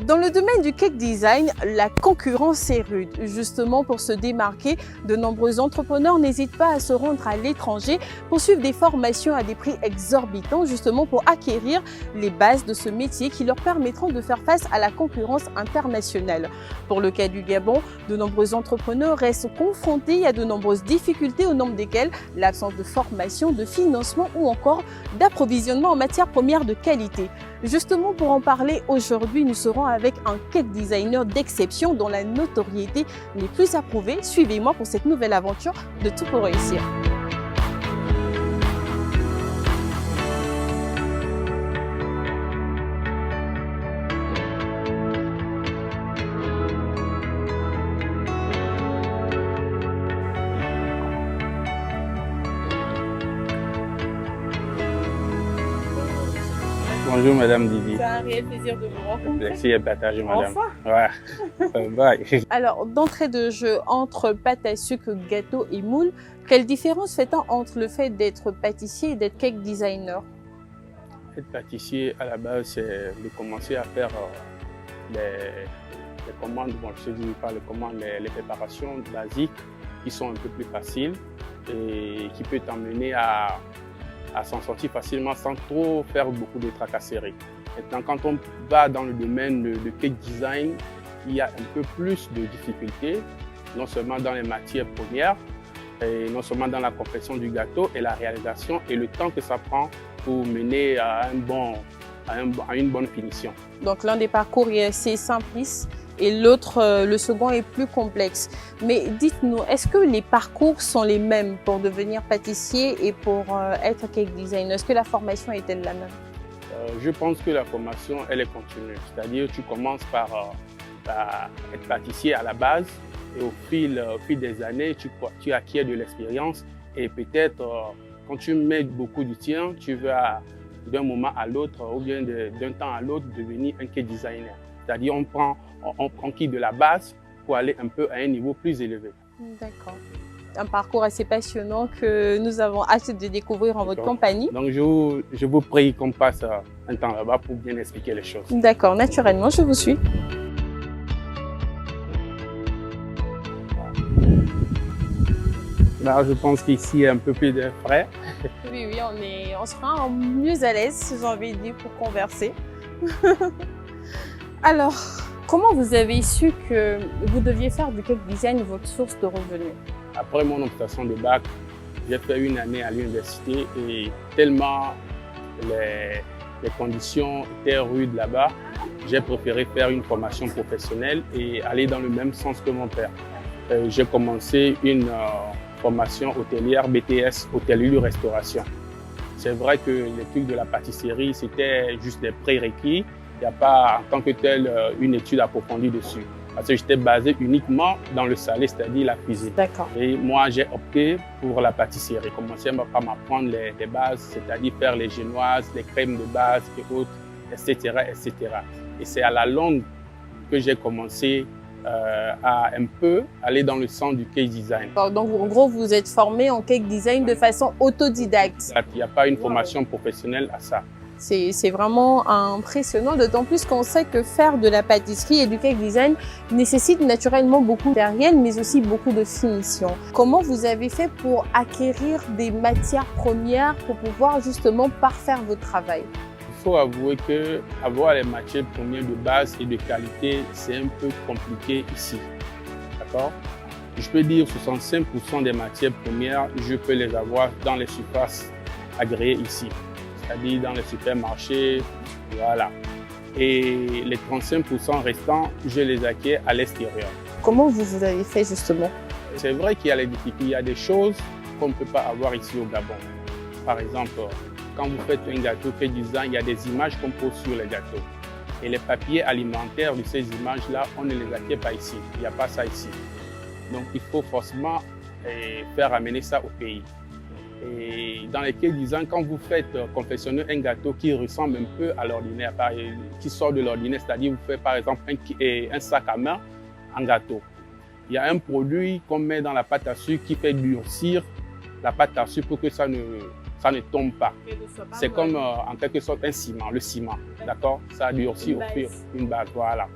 Dans le domaine du cake design, la concurrence est rude. Justement, pour se démarquer, de nombreux entrepreneurs n'hésitent pas à se rendre à l'étranger pour suivre des formations à des prix exorbitants, justement pour acquérir les bases de ce métier qui leur permettront de faire face à la concurrence internationale. Pour le cas du Gabon, de nombreux entrepreneurs restent confrontés à de nombreuses difficultés, au nombre desquelles l'absence de formation, de financement ou encore d'approvisionnement en matières premières de qualité. Justement, pour en parler aujourd'hui, nous serons avec un cake designer d'exception dont la notoriété n'est plus approuvée. Suivez-moi pour cette nouvelle aventure de Tout pour réussir. Bonjour Madame Didi. C'est un réel plaisir de vous rencontrer. Merci à partager Madame. Enfin. Ouais. Bye. Alors, d'entrée de jeu, entre pâte à sucre, gâteau et moule, quelle différence fait-on entre le fait d'être pâtissier et d'être cake designer? Être pâtissier, à la base, c'est de commencer à faire les commandes, bon, je dis pas les commandes, les préparations basiques qui sont un peu plus faciles et qui peut t'emmener à s'en sortir facilement sans trop faire beaucoup de tracasseries. Maintenant, quand on va dans le domaine de cake design, il y a un peu plus de difficultés, non seulement dans les matières premières, et non seulement dans la confection du gâteau et la réalisation et le temps que ça prend pour mener à une bonne finition. Donc l'un des parcours est assez simpliste et l'autre, le second, est plus complexe. Mais dites-nous, est-ce que les parcours sont les mêmes pour devenir pâtissier et pour être cake designer? Est-ce que la formation est-elle la même? Je pense que la formation, elle est continue. C'est-à-dire tu commences par être pâtissier à la base et au fil des années, tu acquiers de l'expérience et peut-être quand tu mets beaucoup du tien, tu vas d'un moment à l'autre ou bien d'un temps à l'autre devenir un cake designer. C'est-à-dire on quitte de la base pour aller un peu à un niveau plus élevé. D'accord. Un parcours assez passionnant que nous avons hâte de découvrir en votre compagnie. Donc je vous prie qu'on passe un temps là-bas pour bien expliquer les choses. D'accord, naturellement, je vous suis. Là, je pense qu'ici, il y a un peu plus de frais. Oui, on sera mieux à l'aise, j'ai envie de dire, pour converser. Alors, comment vous avez su que vous deviez faire du cake design votre source de revenus? Après mon obtention de bac, j'ai fait une année à l'université et tellement les conditions étaient rudes là-bas, j'ai préféré faire une formation professionnelle et aller dans le même sens que mon père. J'ai commencé une formation hôtelière BTS, hôtellerie-restauration. C'est vrai que l'étude de la pâtisserie, c'était juste des prérequis. Il n'y a pas en tant que tel une étude approfondie dessus. Parce que j'étais basé uniquement dans le salé, c'est-à-dire la cuisine. D'accord. Et moi, j'ai opté pour la pâtisserie. J'ai commencé par m'apprendre les bases, c'est-à-dire faire les génoises, les crèmes de base et autres, etc., etc. Et c'est à la longue que j'ai commencé à un peu aller dans le sens du cake design. Donc, en gros, vous êtes formé en cake design de façon autodidacte. Il n'y a pas une formation professionnelle à ça. C'est vraiment impressionnant, d'autant plus qu'on sait que faire de la pâtisserie et du cake design nécessite naturellement beaucoup de matériel, mais aussi beaucoup de finition. Comment vous avez fait pour acquérir des matières premières pour pouvoir justement parfaire votre travail? Il faut avouer que avoir les matières premières de base et de qualité, c'est un peu compliqué ici. D'accord? Je peux dire 65% des matières premières, je peux les avoir dans les surfaces agréées ici. C'est-à-dire dans les supermarchés, voilà. Et les 35% restants, je les acquiers à l'extérieur. Comment vous avez fait justement? C'est vrai qu'il y a les difficultés, il y a des choses qu'on ne peut pas avoir ici au Gabon. Par exemple, quand vous faites un gâteau cake design, il y a des images qu'on pose sur les gâteaux. Et les papiers alimentaires de ces images-là, on ne les acquiert pas ici. Il n'y a pas ça ici. Donc il faut forcément faire amener ça au pays. Et dans les cake design, quand vous faites confectionner un gâteau qui ressemble un peu à l'ordinaire, qui sort de l'ordinaire, c'est-à-dire vous faites par exemple un sac à main en gâteau. Il y a un produit qu'on met dans la pâte à sucre qui fait durcir la pâte à sucre pour que ça ne ça ne tombe pas. C'est comme en quelque sorte un ciment, le ciment, d'accord? Ça durcit au fur, une base, voilà.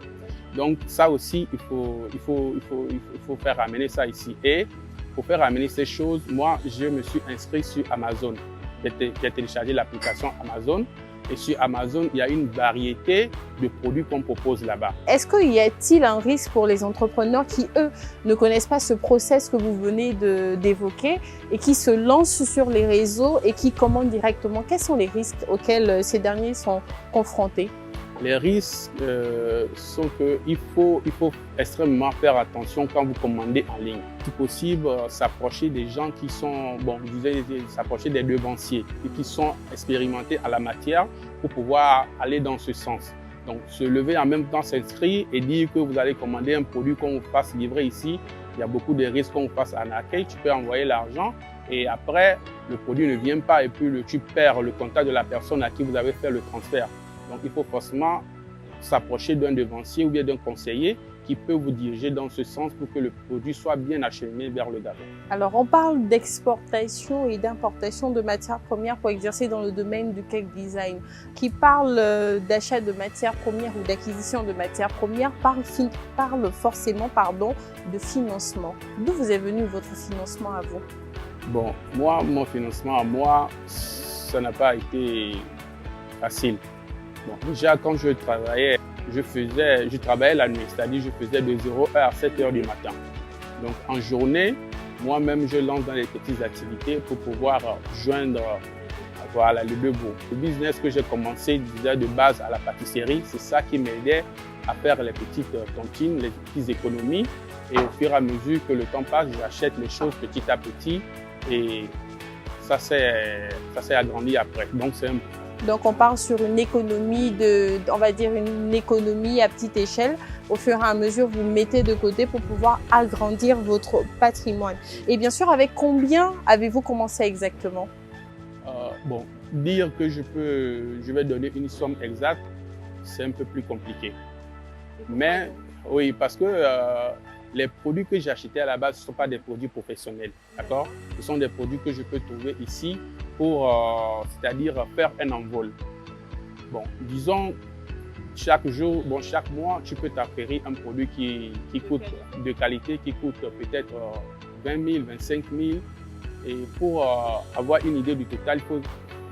Donc ça aussi, il faut faire ramener ça ici. Et pour faire ramener ces choses, moi, je me suis inscrit sur Amazon. J'ai téléchargé l'application Amazon. Et sur Amazon, il y a une variété de produits qu'on propose là-bas. Est-ce qu'il y a-t-il un risque pour les entrepreneurs qui, eux, ne connaissent pas ce process que vous venez d'évoquer et qui se lancent sur les réseaux et qui commandent directement? Quels sont les risques auxquels ces derniers sont confrontés? Les risques sont qu'il faut extrêmement faire attention quand vous commandez en ligne. Si possible, s'approcher des gens qui sont, je disais, s'approcher des devanciers et qui sont expérimentés à la matière pour pouvoir aller dans ce sens. Donc, se lever en même temps, s'inscrire et dire que vous allez commander un produit qu'on vous fasse livrer ici. Il y a beaucoup de risques qu'on vous fasse arnaquer. Tu peux envoyer l'argent et après, le produit ne vient pas et puis tu perds le contact de la personne à qui vous avez fait le transfert. Donc, il faut forcément s'approcher d'un devancier ou bien d'un conseiller qui peut vous diriger dans ce sens pour que le produit soit bien acheminé vers le gamin. Alors, on parle d'exportation et d'importation de matières premières pour exercer dans le domaine du cake design. Qui parle d'achat de matières premières ou d'acquisition de matières premières parle forcément de financement. D'où vous est venu votre financement à vous? Bon, moi, mon financement à moi, ça n'a pas été facile. Bon, déjà, quand je travaillais, je travaillais la nuit, c'est-à-dire je faisais de 0h à 7h du matin. Donc, en journée, moi-même, je lance dans les petites activités pour pouvoir joindre les deux bouts. Le business que j'ai commencé déjà de base à la pâtisserie, c'est ça qui m'aidait à faire les petites tontines, les petites économies. Et au fur et à mesure que le temps passe, j'achète les choses petit à petit et ça s'est agrandi après. Donc, on part sur une économie on va dire une économie à petite échelle. Au fur et à mesure, vous le mettez de côté pour pouvoir agrandir votre patrimoine. Et bien sûr, avec combien avez-vous commencé exactement? Dire que je vais donner une somme exacte, c'est un peu plus compliqué. Mais oui, parce que les produits que j'ai achetés à la base ne sont pas des produits professionnels, d'accord? Ce sont des produits que je peux trouver ici pour, c'est-à-dire faire un envol. Bon, disons, chaque mois, tu peux t'acquérir un produit qui coûte de qualité, qui coûte peut-être 20 000, 25 000. Et pour avoir une idée du total, il faut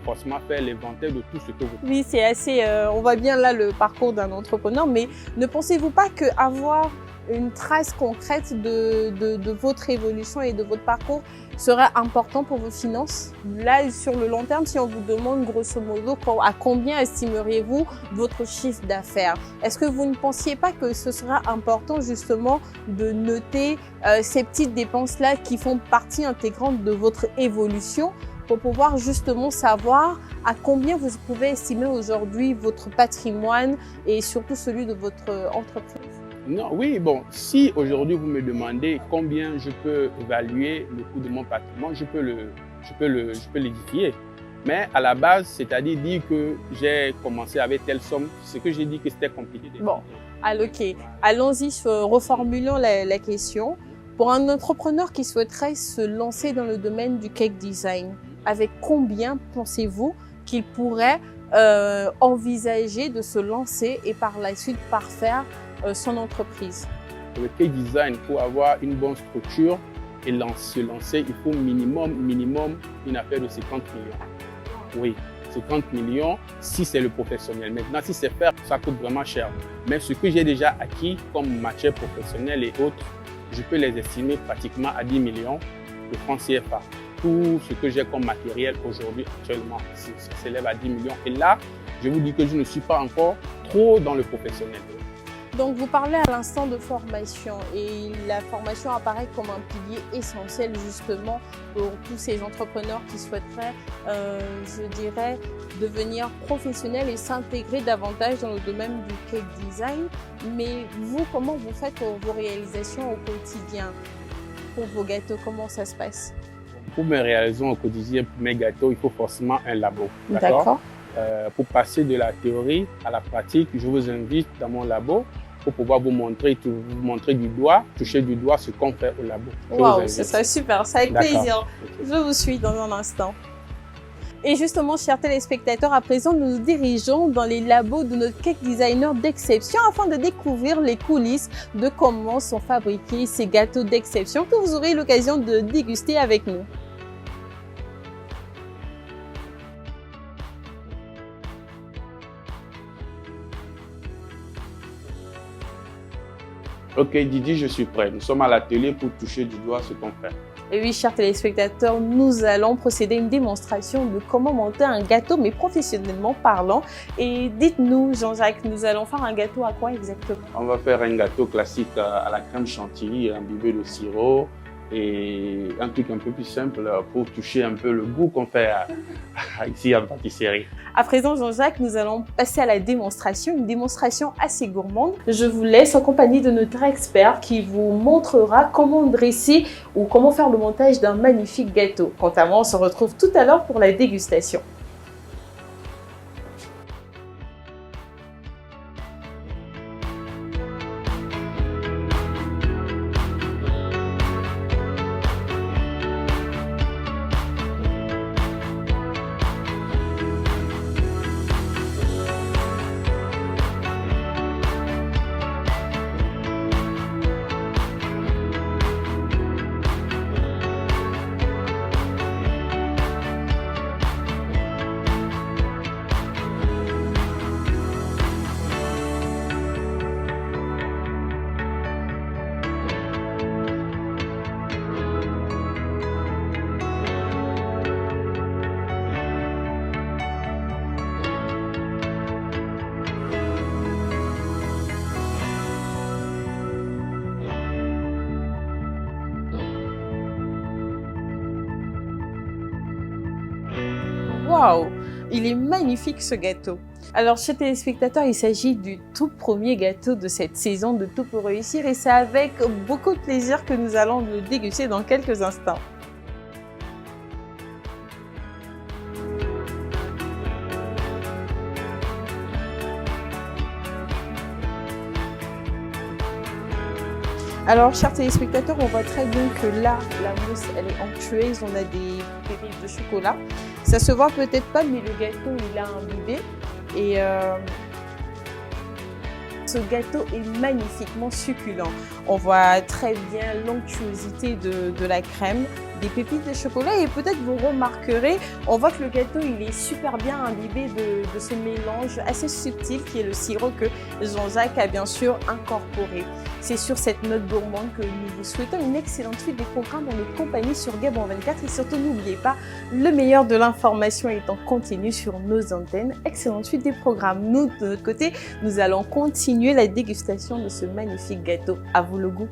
forcément faire l'inventaire de tout ce que vous... Oui, c'est assez... on voit bien là le parcours d'un entrepreneur, mais ne pensez-vous pas qu'avoir une trace concrète de votre évolution et de votre parcours serait important pour vos finances? Là, sur le long terme, si on vous demande grosso modo à combien estimeriez-vous votre chiffre d'affaires, est-ce que vous ne pensiez pas que ce sera important justement de noter ces petites dépenses-là qui font partie intégrante de votre évolution pour pouvoir justement savoir à combien vous pouvez estimer aujourd'hui votre patrimoine et surtout celui de votre entreprise? Non, oui, bon, si aujourd'hui vous me demandez combien je peux évaluer le coût de mon patrimoine, je peux l'édifier. Mais à la base, c'est-à-dire dire que j'ai commencé avec telle somme, c'est que j'ai dit que c'était compliqué. Bon, ok, allons-y, reformulons la question. Pour un entrepreneur qui souhaiterait se lancer dans le domaine du cake design, avec combien pensez-vous qu'il pourrait envisager de se lancer et par la suite parfaire son entreprise? Le cake design, pour avoir une bonne structure et se lancer, il faut minimum une affaire de 50 millions. Oui, 50 millions si c'est le professionnel. Maintenant, si c'est faire, ça coûte vraiment cher. Mais ce que j'ai déjà acquis comme matière professionnelle et autres, je peux les estimer pratiquement à 10 millions de francs CFA. Tout ce que j'ai comme matériel aujourd'hui, actuellement, ça s'élève à 10 millions. Et là, je vous dis que je ne suis pas encore trop dans le professionnel. Donc, vous parlez à l'instant de formation et la formation apparaît comme un pilier essentiel justement pour tous ces entrepreneurs qui souhaiteraient, je dirais, devenir professionnels et s'intégrer davantage dans le domaine du cake design. Mais vous, comment vous faites pour vos réalisations au quotidien? Pour vos gâteaux, comment ça se passe? Pour mes réalisations au quotidien, pour mes gâteaux, il faut forcément un labo. D'accord. Pour passer de la théorie à la pratique, je vous invite dans mon labo pour pouvoir vous montrer du doigt, toucher du doigt ce qu'on fait au labo. Waouh, ce serait super, c'est avec plaisir. Okay. Je vous suis dans un instant. Et justement, chers téléspectateurs, à présent, nous nous dirigeons dans les labos de notre cake designer d'exception afin de découvrir les coulisses de comment sont fabriqués ces gâteaux d'exception que vous aurez l'occasion de déguster avec nous. Ok Didi, je suis prêt. Nous sommes à l'atelier pour toucher du doigt ce qu'on fait. Et oui, chers téléspectateurs, nous allons procéder à une démonstration de comment monter un gâteau, mais professionnellement parlant. Et dites-nous, Jean-Jacques, nous allons faire un gâteau à quoi exactement? On va faire un gâteau classique à la crème chantilly, imbibé de sirop et un truc un peu plus simple pour toucher un peu le goût qu'on fait ici en pâtisserie. À présent, Jean-Jacques, nous allons passer à la démonstration, une démonstration assez gourmande. Je vous laisse en compagnie de notre expert qui vous montrera comment dresser ou comment faire le montage d'un magnifique gâteau. Quant à moi, on se retrouve tout à l'heure pour la dégustation. Waouh, il est magnifique ce gâteau. Alors, chers téléspectateurs, il s'agit du tout premier gâteau de cette saison de Tout pour réussir et c'est avec beaucoup de plaisir que nous allons le déguster dans quelques instants. Alors, chers téléspectateurs, on voit très bien que là, la mousse, elle est onctueuse. On a des pépites de chocolat. Ça se voit peut-être pas, mais le gâteau, il a imbibé. Et ce gâteau est magnifiquement succulent. On voit très bien l'onctuosité de la crème, des pépites de chocolat et peut-être vous remarquerez, on voit que le gâteau il est super bien imbibé de ce mélange assez subtil qui est le sirop que Jean-Jacques a bien sûr incorporé. C'est sur cette note gourmande que nous vous souhaitons une excellente suite des programmes en notre compagnie sur Gabon 24 et surtout n'oubliez pas, le meilleur de l'information est en continu sur nos antennes. Excellente suite des programmes. Nous, de notre côté, nous allons continuer la dégustation de ce magnifique gâteau. À vous le goût.